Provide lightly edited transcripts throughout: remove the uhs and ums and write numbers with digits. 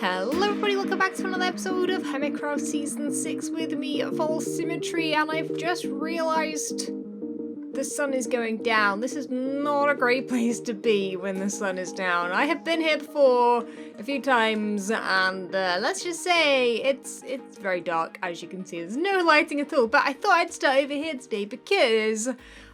Hello everybody, welcome back to another episode of Hermitcraft Season 6 with me, FalseSymmetry, and I've just realised the sun is going down. This is not a great place to be when the sun is down. I have been here before a few times, and let's just say it's very dark, as you can see. There's no lighting at all, but I thought I'd start over here today because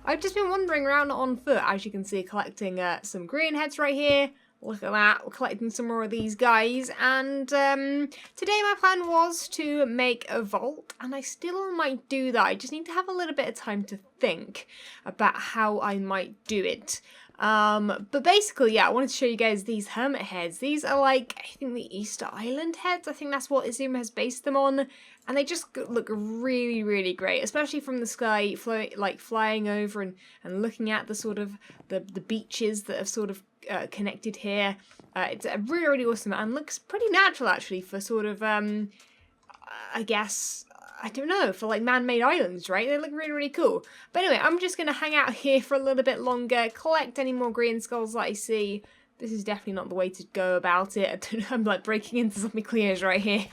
I've just been wandering around on foot, as you can see, collecting some green heads right here. Look at that, we're collecting some more of these guys, and today my plan was to make a vault, and I still might do that. I just need to have a little bit of time to think about how I might do it. But basically, yeah, I wanted to show you guys these hermit heads. These are like, I think the Easter Island heads, I think that's what Izuma has based them on, and they just look really, really great, especially from the sky, flying over and looking at the sort of, the beaches that have sort of connected here. It's really, really awesome and looks pretty natural actually for sort of, I guess, I don't know, for like man-made islands, right? They look really, really cool. But anyway, I'm just going to hang out here for a little bit longer, collect any more green skulls that I see. This is definitely not the way to go about it. I don't know, I'm like breaking into some clears right here.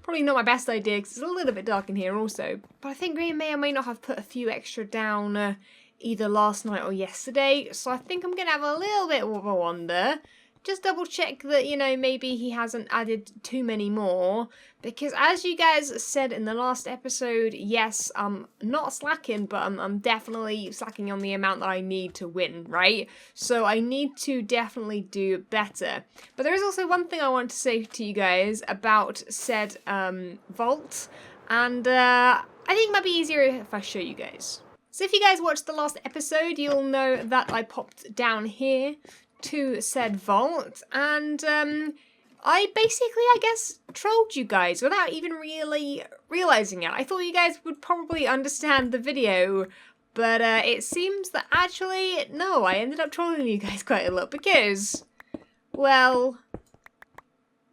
Probably not my best idea because it's a little bit dark in here also. But I think Green may or may not have put a few extra down either last night or yesterday. So I think I'm going to have a little bit of a wander. Just double check that, you know, maybe he hasn't added too many more. Because as you guys said in the last episode, yes, I'm not slacking, but I'm definitely slacking on the amount that I need to win, right? So I need to definitely do better. But there is also one thing I want to say to you guys about said vault. And I think it might be easier if I show you guys. So if you guys watched the last episode, you'll know that I popped down here to said vault, and I basically, I guess, trolled you guys without even really realising it. I thought you guys would probably understand the video, but it seems that actually, no, I ended up trolling you guys quite a lot because, well,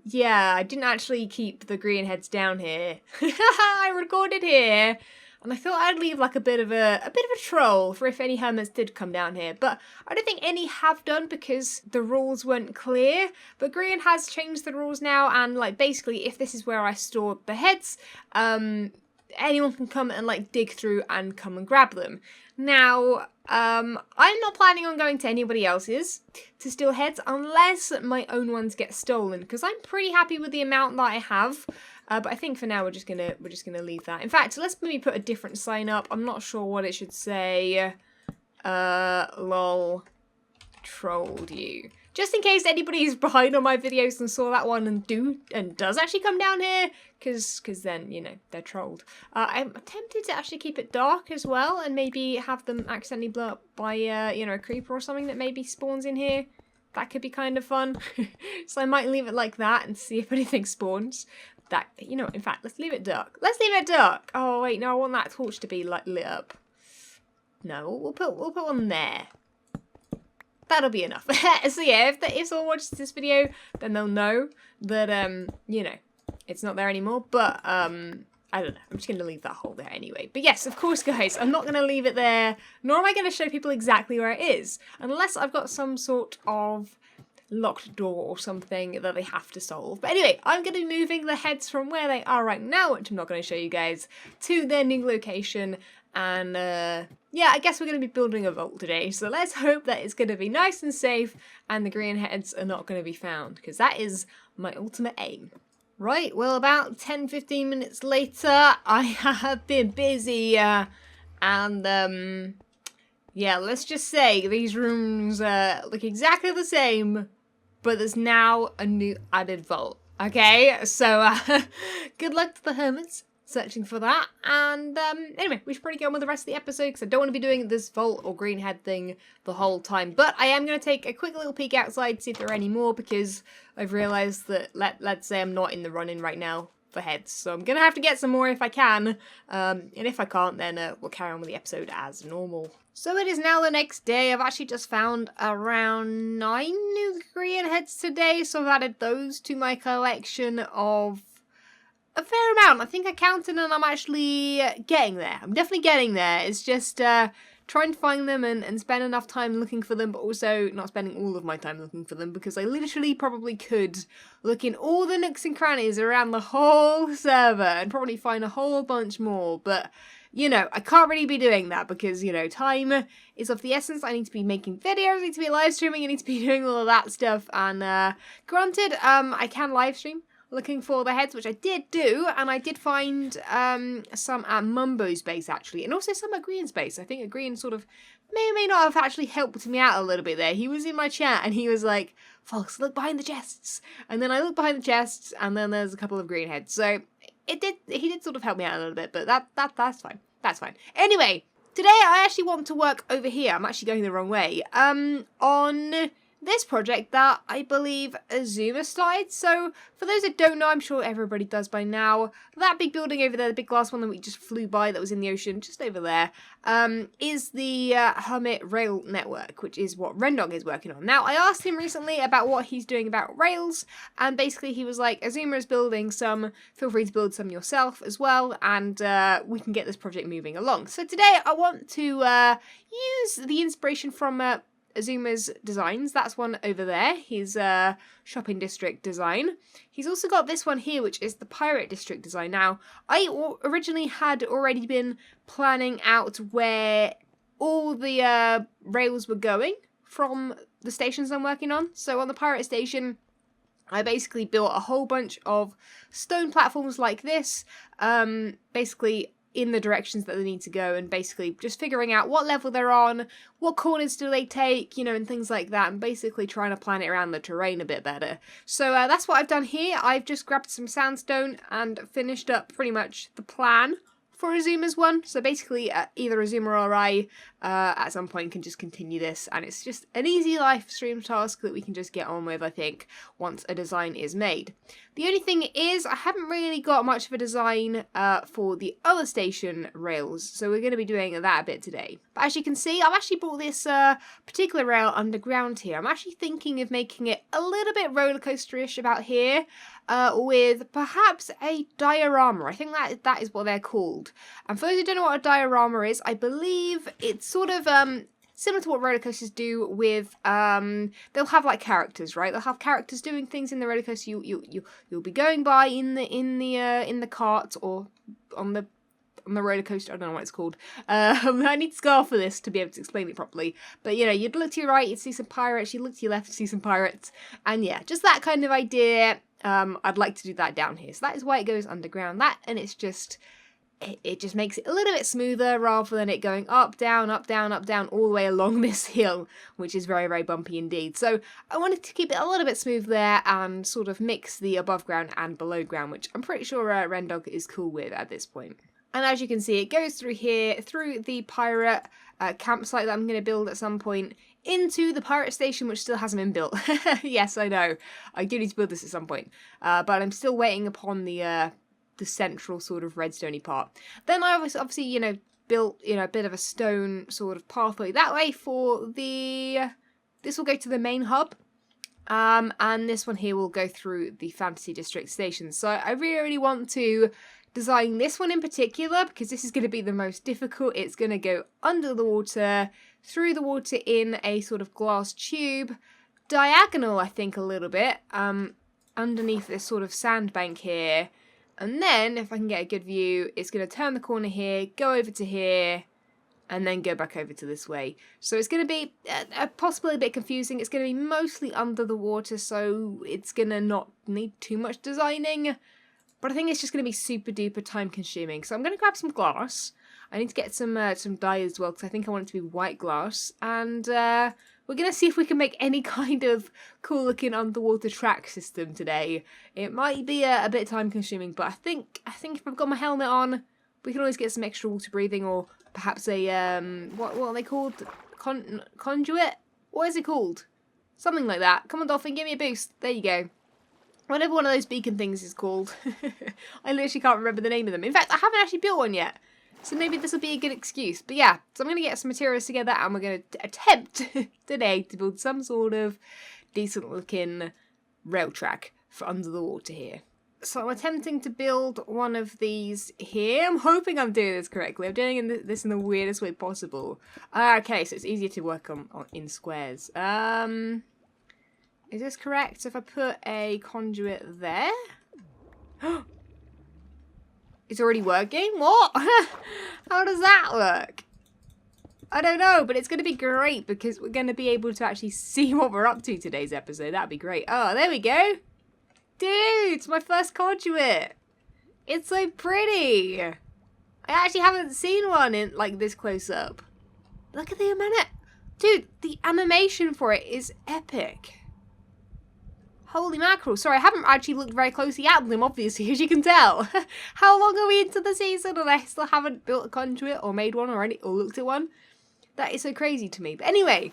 yeah, I didn't actually keep the green heads down here. I recorded here. And I thought I'd leave like a bit of a troll for if any hermits did come down here. But I don't think any have done because the rules weren't clear. But Green has changed the rules now, and like basically if this is where I store the heads, anyone can come and like dig through and come and grab them. Now, I'm not planning on going to anybody else's to steal heads unless my own ones get stolen, because I'm pretty happy with the amount that I have. But I think for now we're just gonna leave that. In fact, let's maybe put a different sign up. I'm not sure what it should say. Lol, trolled you. Just in case anybody's behind on my videos and saw that one and does actually come down here, because then, you know, they're trolled. I'm tempted to actually keep it dark as well and maybe have them accidentally blow up by, you know, a creeper or something that maybe spawns in here. That could be kind of fun. So I might leave it like that and see if anything spawns. That, you know, in fact, let's leave it dark. Let's leave it dark. Oh wait, no, I want that torch to be like lit up. No, we'll put one there. That'll be enough. So yeah, if someone watches this video, then they'll know that you know, it's not there anymore. But I don't know. I'm just gonna leave that hole there anyway. But yes, of course, guys, I'm not gonna leave it there, nor am I gonna show people exactly where it is, unless I've got some sort of locked door or something that they have to solve. But anyway, I'm going to be moving the heads from where they are right now, which I'm not going to show you guys, to their new location. And yeah, I guess we're going to be building a vault today. So let's hope that it's going to be nice and safe and the green heads are not going to be found, because that is my ultimate aim. Right, well, about 10-15 minutes later, I have been busy and yeah, let's just say these rooms look exactly the same, but there's now a new added vault. Okay, so good luck to the hermits searching for that. And anyway, we should probably get on with the rest of the episode because I don't want to be doing this vault or green head thing the whole time. But I am going to take a quick little peek outside to see if there are any more, because I've realised that, let's say I'm not in the running right now for heads. So I'm going to have to get some more if I can. And if I can't, then we'll carry on with the episode as normal. So it is now the next day. I've actually just found around 9 new green heads today, so I've added those to my collection of a fair amount. I think I counted and I'm actually getting there. I'm definitely getting there. It's just trying to find them and spend enough time looking for them, but also not spending all of my time looking for them, because I literally probably could look in all the nooks and crannies around the whole server and probably find a whole bunch more, but you know, I can't really be doing that because, you know, time is of the essence. I need to be making videos, I need to be live streaming, I need to be doing all of that stuff, and granted, I can live stream looking for the heads, which I did do, and I did find some at Mumbo's base, actually, and also some at Green's base. I think Green sort of may or may not have actually helped me out a little bit there. He was in my chat, and he was like, Fox, look behind the chests, and then I looked behind the chests, and then there's a couple of green heads, so he did sort of help me out a little bit, but that's fine. That's fine. Anyway, today I actually want to work over here. I'm actually going the wrong way. On this project that I believe Azuma started. So for those that don't know, I'm sure everybody does by now, that big building over there, the big glass one that we just flew by that was in the ocean, just over there, is the Hermit rail network, which is what RenDog is working on. Now, I asked him recently about what he's doing about rails, and basically he was like, Azuma is building some, feel free to build some yourself as well, and we can get this project moving along. So today I want to use the inspiration from Azuma's designs. That's one over there, his shopping district design. He's also got this one here, which is the pirate district design. Now, I originally had already been planning out where all the rails were going from the stations I'm working on. So on the pirate station, I basically built a whole bunch of stone platforms like this, basically in the directions that they need to go, and basically just figuring out what level they're on, what corners do they take, you know, and things like that, and basically trying to plan it around the terrain a bit better. So that's what I've done here. I've just grabbed some sandstone and finished up pretty much the plan for Azuma's one. So basically either Azuma or I at some point can just continue this, and it's just an easy live stream task that we can just get on with, I think, once a design is made. The only thing is, I haven't really got much of a design for the other station rails, so we're going to be doing that a bit today. But as you can see, I've actually brought this particular rail underground here. I'm actually thinking of making it a little bit roller coaster-ish about here, with perhaps a diorama. I think that is what they're called. And for those who don't know what a diorama is, I believe it's sort of similar to what roller coasters do with they'll have like characters, right? They'll have characters doing things in the roller coaster. You'll be going by in the cart or on the roller coaster. I don't know what it's called. I need to scarf for this to be able to explain it properly. But you know, you'd look to your right, you'd see some pirates. You look to your left, you see some pirates. And yeah, just that kind of idea. I'd like to do that down here. So that is why it goes underground. That, and it's just, it just makes it a little bit smoother rather than it going up, down, up, down, up, down, all the way along this hill, which is very, very bumpy indeed. So I wanted to keep it a little bit smooth there and sort of mix the above ground and below ground, which I'm pretty sure RenDog is cool with at this point. And as you can see, it goes through here, through the pirate campsite that I'm going to build at some point, into the pirate station, which still hasn't been built. Yes, I know. I do need to build this at some point. But I'm still waiting upon the central sort of redstone-y part. Then I obviously, you know, built, you know, a bit of a stone sort of pathway that way for the... This will go to the main hub. And this one here will go through the Fantasy District station. So I really want to design this one in particular, because this is going to be the most difficult. It's going to go under the water, through the water in a sort of glass tube, diagonal, I think, a little bit, underneath this sort of sandbank here. And then, if I can get a good view, it's going to turn the corner here, go over to here, and then go back over to this way. So it's going to be possibly a bit confusing. It's going to be mostly under the water, so it's going to not need too much designing. But I think it's just going to be super duper time consuming. So I'm going to grab some glass. I need to get some dye as well, because I think I want it to be white glass. And we're going to see if we can make any kind of cool looking underwater track system today. It might be a bit time consuming, but I think if I've got my helmet on, we can always get some extra water breathing, or perhaps a, what are they called? Conduit? What is it called? Something like that. Come on, Dolphin, give me a boost. There you go. Whatever one of those beacon things is called. I literally can't remember the name of them. In fact, I haven't actually built one yet. So maybe this will be a good excuse. But yeah, so I'm going to get some materials together, and we're going to attempt today to build some sort of decent looking rail track for under the water here. So I'm attempting to build one of these here. I'm hoping I'm doing this correctly. I'm doing this in the weirdest way possible. Okay, so it's easier to work on in squares. Is this correct? So if I put a conduit there? It's already working? What? How does that work? I don't know, but it's going to be great because we're going to be able to actually see what we're up to today's episode. That'd be great. Oh, there we go. Dude, it's my first conduit. It's so pretty. I actually haven't seen one in like this close up. Look at the amount. Dude, the animation for it is epic. Holy mackerel. Sorry, I haven't actually looked very closely at them, obviously, as you can tell. How long are we into the season and I still haven't built a conduit or made one or looked at one? That is so crazy to me. But anyway,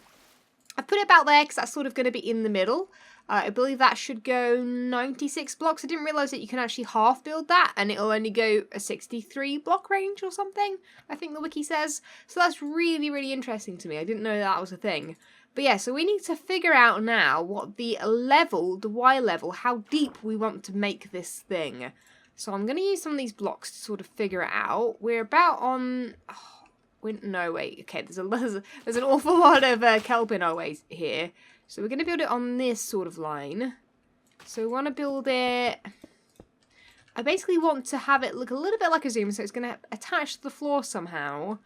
I put it about there because that's sort of going to be in the middle. I believe that should go 96 blocks. I didn't realise that you can actually half build that and it'll only go a 63 block range or something, I think the wiki says. So that's really, really interesting to me. I didn't know that was a thing. But yeah, so we need to figure out now what the level, the Y level, how deep we want to make this thing. So I'm going to use some of these blocks to sort of figure it out. We're about on... no, wait. Okay, there's an awful lot of kelp in our way here. So we're going to build it on this sort of line. So we want to build it... I basically want to have it look a little bit like a zoom, so it's going to attach to the floor somehow.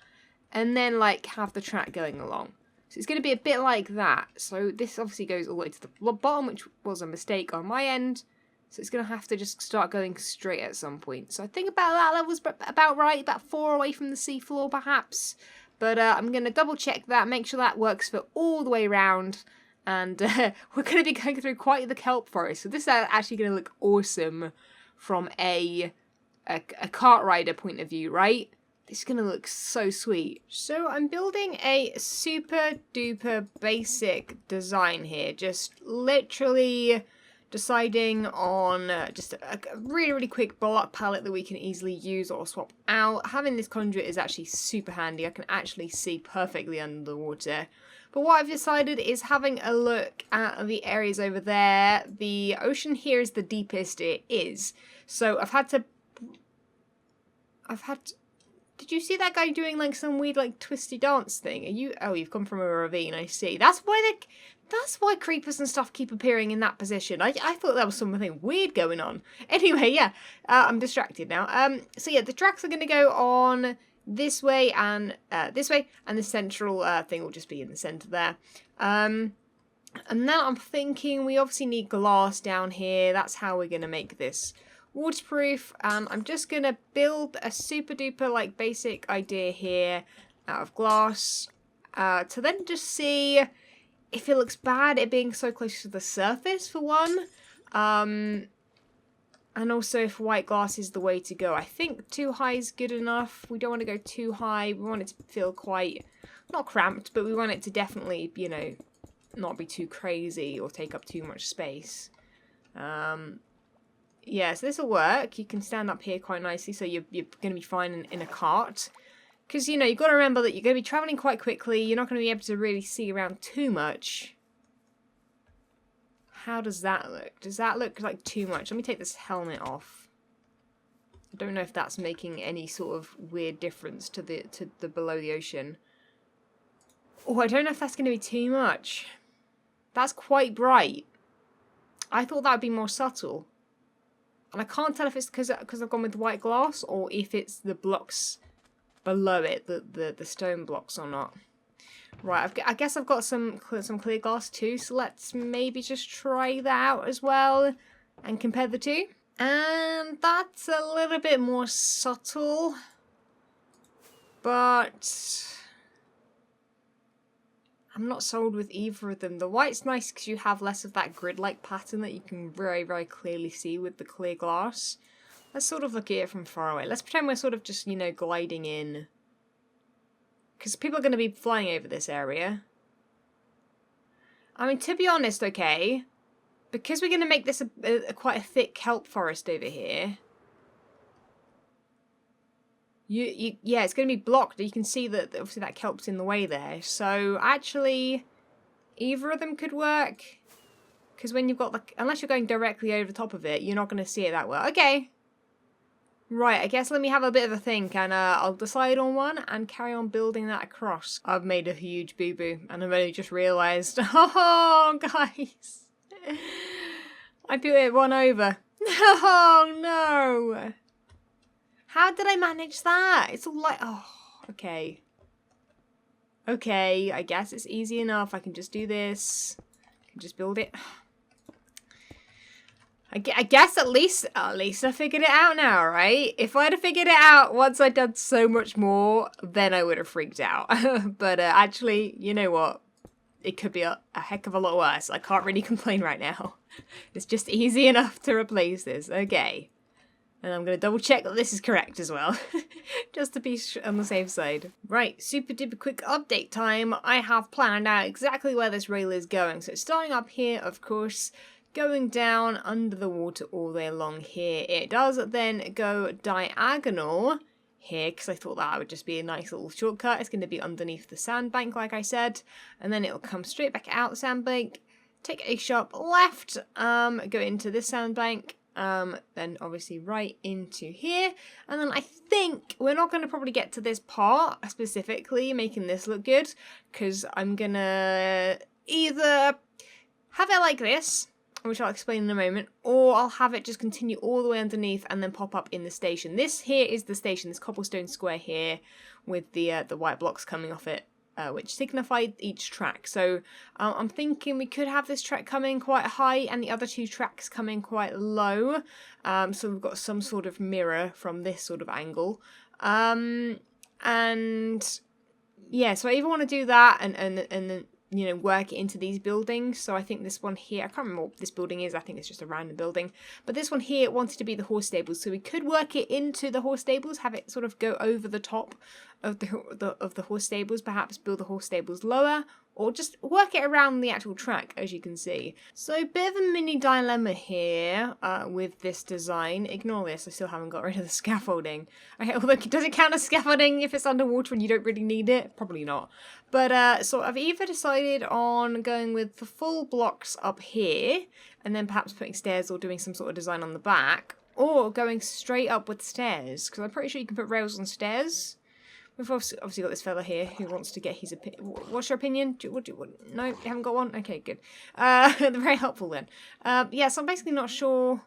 And then, like, have the track going along. So it's going to be a bit like that. So this obviously goes all the way to the bottom, which was a mistake on my end. So it's going to have to just start going straight at some point. So I think about that level's about right, about 4 away from the seafloor perhaps. But I'm going to double check that, make sure that works for all the way around. And we're going to be going through quite the kelp forest. So this is actually going to look awesome from a kart rider point of view, right? This is going to look so sweet. So I'm building a super duper basic design here. Just literally deciding on just a really, really quick block palette that we can easily use or swap out. Having this conduit is actually super handy. I can actually see perfectly under the water. But what I've decided is having a look at the areas over there. The ocean here is the deepest it is. So I've had to... Did you see that guy doing like some weird like twisty dance thing? Are you... Oh, you've come from a ravine, I see. That's why creepers and stuff keep appearing in that position. I thought there was something weird going on. Anyway, yeah, I'm distracted now. So yeah, the tracks are going to go on this way, and the central thing will just be in the centre there. And now I'm thinking we obviously need glass down here. That's how we're going to make this waterproof. I'm just going to build a super duper like basic idea here out of glass to then just see if it looks bad it being so close to the surface for one, and also if white glass is the way to go. I think too high is good enough. We don't want to go too high. We want it to feel quite, not cramped, but we want it to definitely, you know, not be too crazy or take up too much space. Yeah, so this will work. You can stand up here quite nicely, so you're going to be fine in a cart. Because, you know, you've got to remember that you're going to be travelling quite quickly. You're not going to be able to really see around too much. How does that look? Does that look like too much? Let me take this helmet off. I don't know if that's making any sort of weird difference to the below the ocean. Oh, I don't know if that's going to be too much. That's quite bright. I thought that would be more subtle. And I can't tell if it's because I've gone with white glass or if it's the blocks below it, the stone blocks or not. Right, I guess I've got some clear glass too, so let's maybe just try that out as well and compare the two. And that's a little bit more subtle, but I'm not sold with either of them. The white's nice because you have less of that grid-like pattern that you can very, very clearly see with the clear glass. Let's sort of look at it from far away. Let's pretend we're sort of just, you know, gliding in. Because people are going to be flying over this area. I mean, to be honest, okay, because we're going to make this quite a thick kelp forest over here. Yeah, it's going to be blocked. You can see that obviously that kelp's in the way there. So actually, either of them could work. Because when you've got the... Unless you're going directly over the top of it, you're not going to see it that well. Okay. Right, I guess let me have a bit of a think, and I'll decide on one and carry on building that across. I've made a huge boo-boo, and I've only just realised. Oh, guys. I put it one over. Oh, no. How did I manage that? It's all like... Oh, okay. Okay, I guess it's easy enough. I can just do this. I can just build it. I guess at least I figured it out now, right? If I'd have figured it out once I'd done so much more, then I would have freaked out. But actually, you know what? It could be a heck of a lot worse. I can't really complain right now. It's just easy enough to replace this. Okay. And I'm going to double check that this is correct as well. Just to be on the safe side. Right, super duper quick update time. I have planned out exactly where this rail is going. So it's starting up here, of course. Going down under the water all the way along here. It does then go diagonal here, because I thought that would just be a nice little shortcut. It's going to be underneath the sandbank, like I said. And then it'll come straight back out the sandbank. Take a sharp left, go into this sandbank. Then obviously right into here. And then I think we're not going to probably get to this part specifically, making this look good. Because I'm going to either have it like this, which I'll explain in a moment, or I'll have it just continue all the way underneath and then pop up in the station. This here is the station, this cobblestone square here with the white blocks coming off it, which signify each track. So I'm thinking we could have this track coming quite high and the other two tracks coming quite low. So we've got some sort of mirror from this sort of angle. And yeah, so I either want to do that and then, you know, work it into these buildings. So I think this one here, I can't remember what this building is, I think it's just a random building. But this one here wanted to be the horse stables, so we could work it into the horse stables, have it sort of go over the top of the horse stables, perhaps build the horse stables lower, or just work it around the actual track, as you can see. So a bit of a mini dilemma here with this design. Ignore this, I still haven't got rid of the scaffolding. Okay, although does it count as scaffolding if it's underwater and you don't really need it? Probably not. But so I've either decided on going with the full blocks up here, and then perhaps putting stairs or doing some sort of design on the back, or going straight up with stairs, because I'm pretty sure you can put rails on stairs. We've obviously got this fella here who wants to get his opinion. What's your opinion? No, you haven't got one? Okay, good. They're very helpful then. Yeah, so I'm basically not sure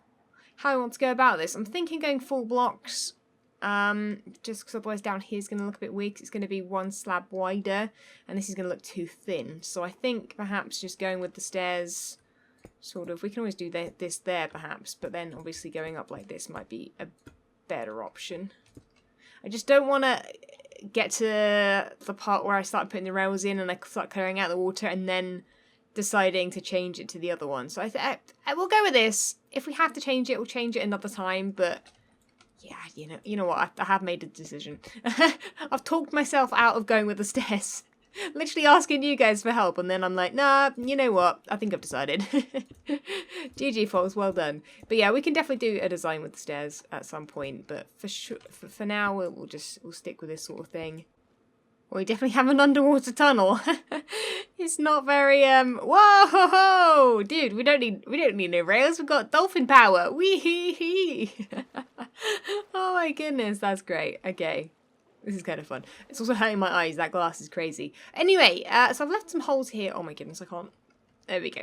how I want to go about this. I'm thinking going full blocks, just because otherwise down here is going to look a bit weak. It's going to be one slab wider, and this is going to look too thin. So I think perhaps just going with the stairs, sort of, we can always do this there perhaps, but then obviously going up like this might be a better option. I just don't want to get to the part where I start putting the rails in and I start clearing out the water and then deciding to change it to the other one. So I will go with this. If we have to change it, we'll change it another time, but yeah, you know what, I have made a decision. I've talked myself out of going with the stairs. Literally asking you guys for help, and then I'm like, nah, you know what, I think I've decided. GG folks, well done. But yeah, we can definitely do a design with the stairs at some point, but for sure, for now we'll stick with this sort of thing. We definitely have an underwater tunnel. It's not very whoa, dude, we don't need no rails, we've got dolphin power. Wee hee hee. Oh my goodness, that's great. Okay. This is kind of fun. It's also hurting my eyes. That glass is crazy. Anyway, so I've left some holes here. Oh my goodness, I can't. There we go.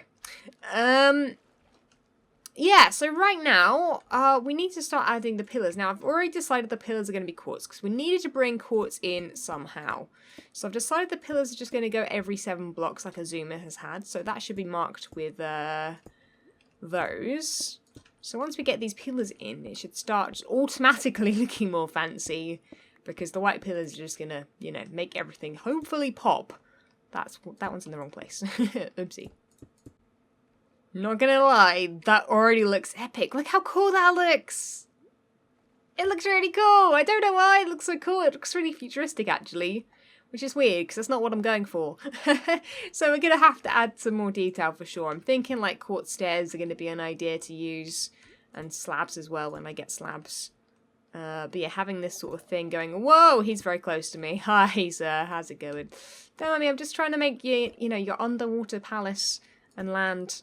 Yeah, so right now, we need to start adding the pillars. Now, I've already decided the pillars are going to be quartz, because we needed to bring quartz in somehow. So I've decided the pillars are just going to go every 7 blocks, like Azuma has had. So that should be marked with those. So once we get these pillars in, it should start just automatically looking more fancy. Because the white pillars are just gonna, you know, make everything hopefully pop. That one's in the wrong place. Oopsie. Not gonna lie, that already looks epic. Look how cool that looks. It looks really cool. I don't know why it looks so cool. It looks really futuristic actually, which is weird because that's not what I'm going for. So we're gonna have to add some more detail for sure. I'm thinking like quartz stairs are gonna be an idea to use, and slabs as well when I get slabs. But yeah, having this sort of thing going, whoa, he's very close to me. Hi, sir, how's it going? Don't mind me, I'm just trying to make you know, your underwater palace and land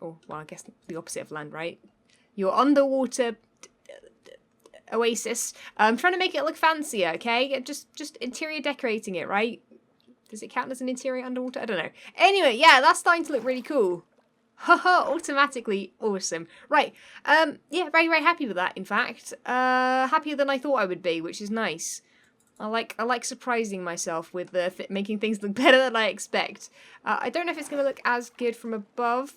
Or, well, I guess the opposite of land, right? Your underwater oasis. I'm trying to make it look fancier, okay? Just interior decorating it, right? Does it count as an interior underwater? I don't know. Anyway, yeah, that's starting to look really cool. Haha, automatically awesome. Right, yeah, very, very happy with that, in fact. Happier than I thought I would be, which is nice. I like surprising myself with making things look better than I expect. I don't know if it's going to look as good from above,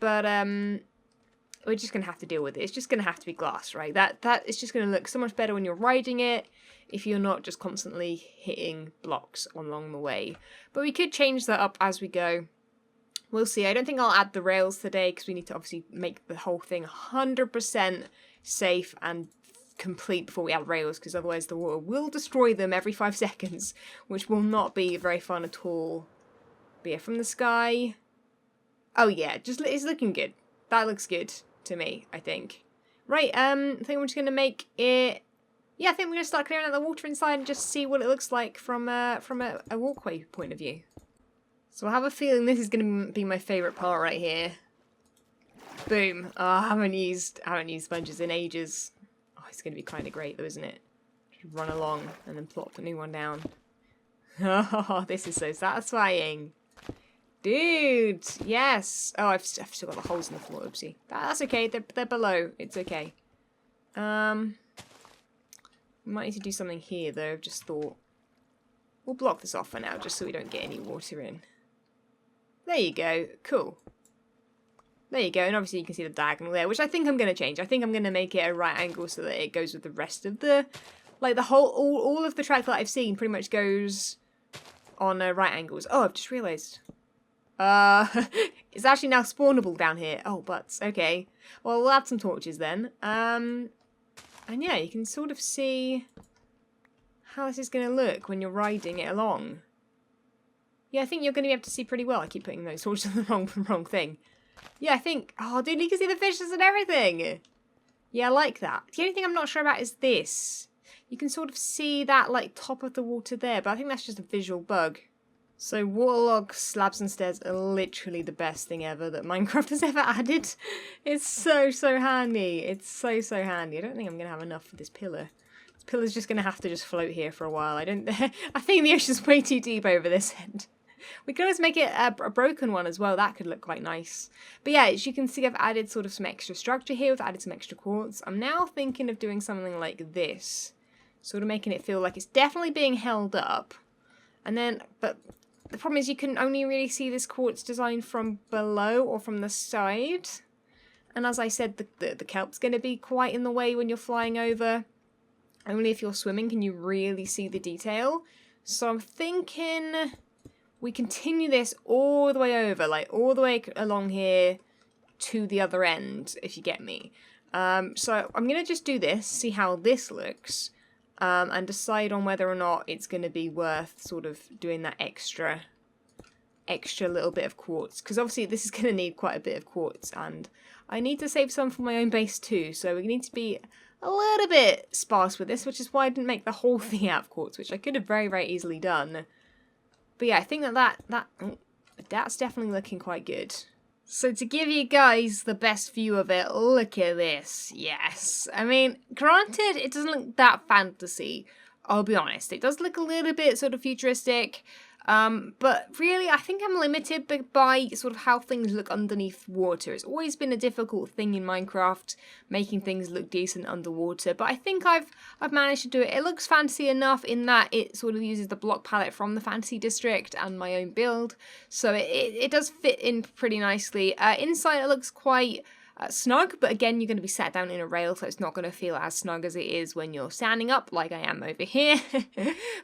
but we're just going to have to deal with it. It's just going to have to be glass, right? That is just going to look so much better when you're riding it, if you're not just constantly hitting blocks along the way. But we could change that up as we go. We'll see. I don't think I'll add the rails today because we need to obviously make the whole thing 100% safe and complete before we add rails, because otherwise the water will destroy them every 5 seconds, which will not be very fun at all. But yeah, from the sky. Oh yeah, it's looking good. That looks good to me, I think. Right, I think we're just going to make it... Yeah, I think we're going to start clearing out the water inside and just see what it looks like from a walkway point of view. So I have a feeling this is going to be my favourite part right here. Boom. Oh, I haven't used sponges in ages. Oh, it's going to be kind of great though, isn't it? Just run along and then plop a new one down. Oh, this is so satisfying. Dude, yes. Oh, I've still got the holes in the floor, oopsie. That's okay, they're below. It's okay. We might need to do something here though, I've just thought. We'll block this off for now, just so we don't get any water in. There you go. Cool. There you go. And obviously you can see the diagonal there, which I think I'm going to change. I think I'm going to make it a right angle so that it goes with the rest of the... Like the whole... All of the track that I've seen pretty much goes on right angles. Oh, I've just realised. It's actually now spawnable down here. Oh, butts. Okay. Well, we'll add some torches then. And yeah, you can sort of see how this is going to look when you're riding it along. Yeah, I think you're going to be able to see pretty well. I keep putting those torches on the wrong thing. Yeah, I think... Oh, dude, you can see the fishes and everything. Yeah, I like that. The only thing I'm not sure about is this. You can sort of see that, like, top of the water there, but I think that's just a visual bug. So waterlog slabs and stairs are literally the best thing ever that Minecraft has ever added. It's so, so handy. It's so, so handy. I don't think I'm going to have enough for this pillar. This pillar's just going to have to just float here for a while. I think the ocean's way too deep over this end. We could always make it a broken one as well. That could look quite nice. But yeah, as you can see, I've added sort of some extra structure here. I've added some extra quartz. I'm now thinking of doing something like this. Sort of making it feel like it's definitely being held up. And then, but the problem is you can only really see this quartz design from below or from the side. And as I said, the kelp's going to be quite in the way when you're flying over. Only if you're swimming can you really see the detail. So I'm thinking... we continue this all the way over, like all the way along here to the other end, if you get me. So I'm going to just do this, see how this looks, and decide on whether or not it's going to be worth sort of doing that extra little bit of quartz. Because obviously this is going to need quite a bit of quartz, and I need to save some for my own base too, so we need to be a little bit sparse with this, which is why I didn't make the whole thing out of quartz, which I could have very, very easily done. But yeah, I think that's definitely looking quite good. So to give you guys the best view of it, look at this. Yes. I mean, granted, it doesn't look that fantasy. I'll be honest. It does look a little bit sort of futuristic. But really, I think I'm limited by sort of how things look underneath water. It's always been a difficult thing in Minecraft, making things look decent underwater. But I think I've managed to do it. It looks fancy enough in that it sort of uses the block palette from the Fantasy District and my own build. So it does fit in pretty nicely. Inside it looks quite... snug, but again, you're going to be sat down in a rail, so it's not going to feel as snug as it is when you're standing up, like I am over here.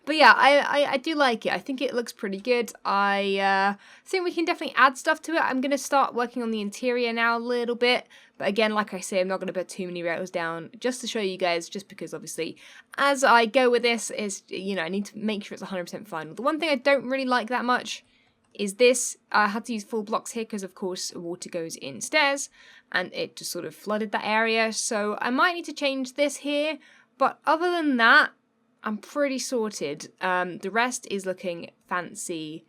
But yeah, I do like it. I think it looks pretty good. I think we can definitely add stuff to it. I'm going to start working on the interior now a little bit, but again, like I say, I'm not going to put too many rails down just to show you guys, just because obviously, as I go with this, is, you know, I need to make sure it's 100% final. The one thing I don't really like that much is this. I had to use full blocks here because of course water goes in stairs and it just sort of flooded that area, so I might need to change this here, but other than that I'm pretty sorted. The rest is looking fancy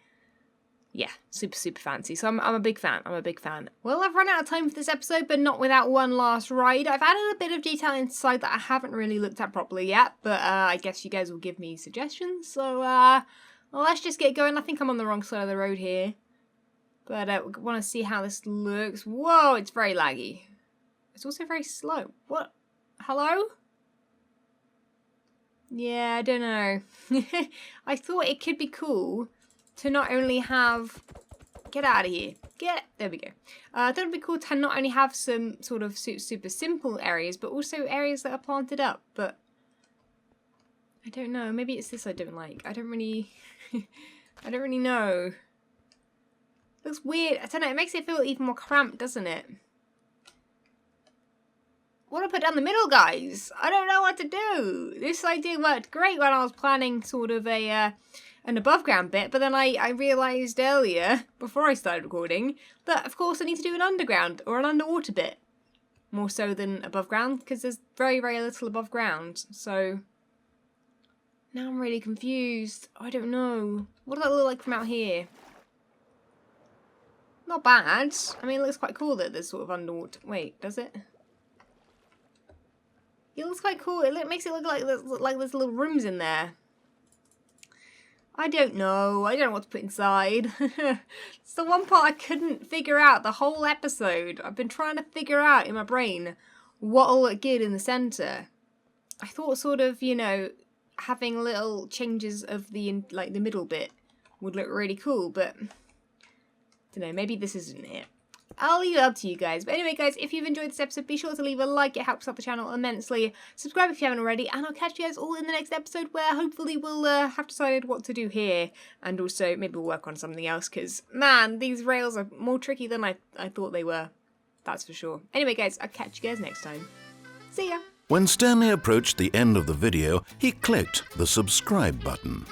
Yeah, super, super fancy. So I'm a big fan. I'm a big fan. Well, I've run out of time for this episode, but not without one last ride. I've added a bit of detail inside that I haven't really looked at properly yet, but I guess you guys will give me suggestions. So well, let's just get going. I think I'm on the wrong side of the road here. But I want to see how this looks. Whoa, it's very laggy. It's also very slow. What? Hello? Yeah, I don't know. I thought it could be cool to not only have... Get out of here. There we go. I thought it'd be cool to not only have some sort of super simple areas, but also areas that are planted up. But I don't know. Maybe it's this I don't like. I don't really... I don't really know. Looks weird. I don't know. It makes it feel even more cramped, doesn't it? What do I put down the middle, guys? I don't know what to do. This idea worked great when I was planning sort of an above ground bit, but then I realised earlier, before I started recording, that of course I need to do an underground or an underwater bit. More so than above ground, because there's very, very little above ground. So now I'm really confused. I don't know. What does that look like from out here? Not bad. I mean, it looks quite cool that there's sort of underwater. Wait, does it? It looks quite cool. It makes it look like there's little rooms in there. I don't know. I don't know what to put inside. It's the one part I couldn't figure out the whole episode. I've been trying to figure out in my brain what'll look good in the centre. I thought sort of, you know, having little changes of the middle bit would look really cool, but I don't know. Maybe this isn't it. I'll leave it up to you guys. But anyway, guys, if you've enjoyed this episode, be sure to leave a like. It helps out the channel immensely. Subscribe if you haven't already. And I'll catch you guys all in the next episode where hopefully we'll have decided what to do here. And also maybe we'll work on something else because, man, these rails are more tricky than I thought they were. That's for sure. Anyway, guys, I'll catch you guys next time. See ya. When Stanley approached the end of the video, he clicked the subscribe button.